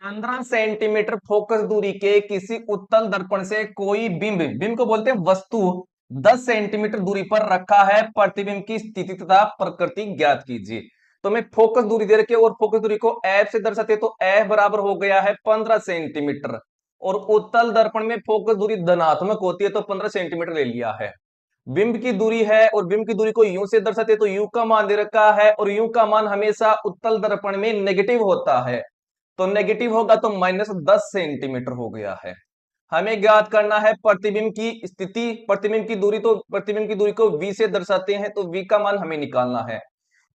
15 centimetre focus दूरी के किसी उत्तल दर्पण से कोई बिंब, बिंब को बोलते हैं वस्तु, 10 सेंटीमीटर दूरी पर रखा है। प्रतिबिंब की स्थिति तथा प्रकृति ज्ञात कीजिए। तो मैं फोकस दूरी दे रखी है और फोकस दूरी को एफ से दर्शाते हैं, तो एफ बराबर हो गया है 15 सेंटीमीटर। और उत्तल दर्पण में फोकस दूरी धनात्मक होती है, तो 15 सेंटीमीटर ले लिया है। बिंब की दूरी है और बिंब की दूरी को यू से दर्शाते हैं, तो यू का मान दे रखा है और यू का मान हमेशा उत्तल दर्पण में नेगेटिव होता है, तो नेगेटिव होगा तो -10 सेंटीमीटर हो गया है। हमें ज्ञात करना है प्रतिबिंब की स्थिति, प्रतिबिंब की दूरी, तो प्रतिबिंब की दूरी को v से दर्शाते हैं, तो v का मान हमें निकालना है।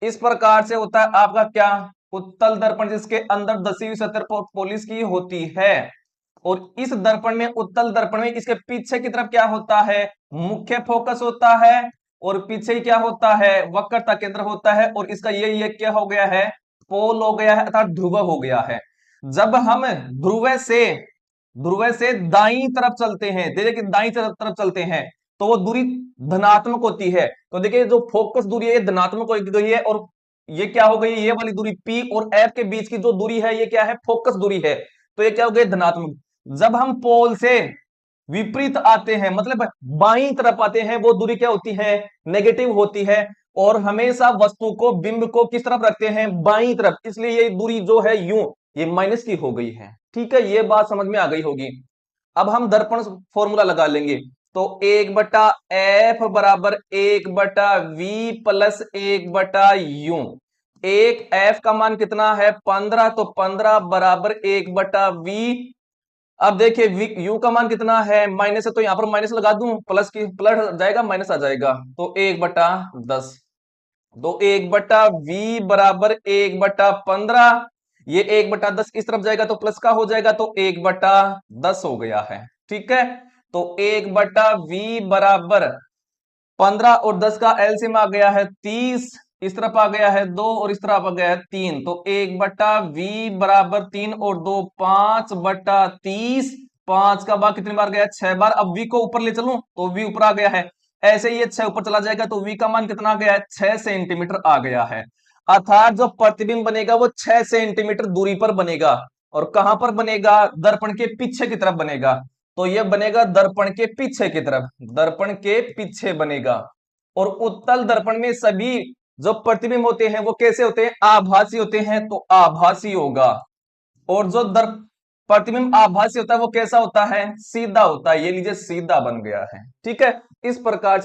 इस प्रकार से होता है आपका क्या, उत्तल दर्पण जिसके अंदर 10वीं सतह पॉलिश की होती है, और इस दर्पण में, उत्तल दर्पण में इसके पीछे की तरफ क्या होता है, मुख्य फोकस होता है, और पीछे क्या होता है, वक्रता केंद्र होता है, और इसका ये क्या हो गया है, पोल हो गया है, अर्थात ध्रुव हो गया है। जब हम ध्रुव से दाईं तरफ चलते हैं, देखिए कि दाईं तरफ चलते हैं, तो वो दूरी धनात्मक होती है। तो देखिए जो फोकस दूरी है ये धनात्मक हो गई है, और ये क्या हो गई, ये वाली दूरी P और F के बीच की जो दूरी है ये क्या है, फोकस दूरी है, तो ये क्या हो गई, धनात्मक। जब हम पोल से विपरीत आते हैं, मतलब बाईं तरफ आते हैं, वो दूरी क्या होती है, नेगेटिव होती है। और हमेशा वस्तु को, बिंब को किस तरफ रखते हैं, बाईं तरफ, इसलिए ये दूरी जो है यूं, ये माइनस की हो गई है। ठीक है, ये बात समझ में आ गई होगी। अब हम दर्पण फॉर्मूला लगा लेंगे, तो 1/f बराबर 1/v प्लस 1/u। एक f का मान कितना है, 15, तो 15 बराबर 1/v। अब देखिए u का मान कितना है, माइनस है, तो यहां पर माइनस लगा दूं, प्लस की प्लस जाएगा, माइनस आ जाएगा, तो 1/10। तो 1/v बराबर 1/15। ये 1/10 इस तरफ जाएगा तो प्लस का हो जाएगा, तो 1/10 हो गया है। ठीक है, तो 1/v बराबर 15 और 10 का एलसीएम आ गया है 30, इस तरफ आ गया है 2 और इस तरफ आ गया है 3, तो 1/v बराबर 3 और 2 5/30। 5 का भाग कितनी बार गया, 6 बार। अब v को ऊपर ले चलूं तो v ऊपर आ गया है, ऐसे ही ये 6 ऊपर चला जाएगा, तो v का मान कितना आ गया है, 6 सेंटीमीटर आ गया है। अर्थात जो प्रतिबिंब बनेगा वो 6 सेंटीमीटर दूरी पर बनेगा। और कहां पर बनेगा, दर्पण के पीछे की तरफ बनेगा, तो यह बनेगा दर्पण के पीछे की तरफ, दर्पण के पीछे बनेगा। और उत्तल दर्पण में सभी जो प्रतिबिंब होते हैं वो कैसे होते हैं, आभासी होते हैं, तो आभासी होगा। और जो प्रतिबिंब आभासी होता है वो कैसा होता है, सीधा होता है। ये लीजिए सीधा बन गया है। ठीक है, इस प्रकार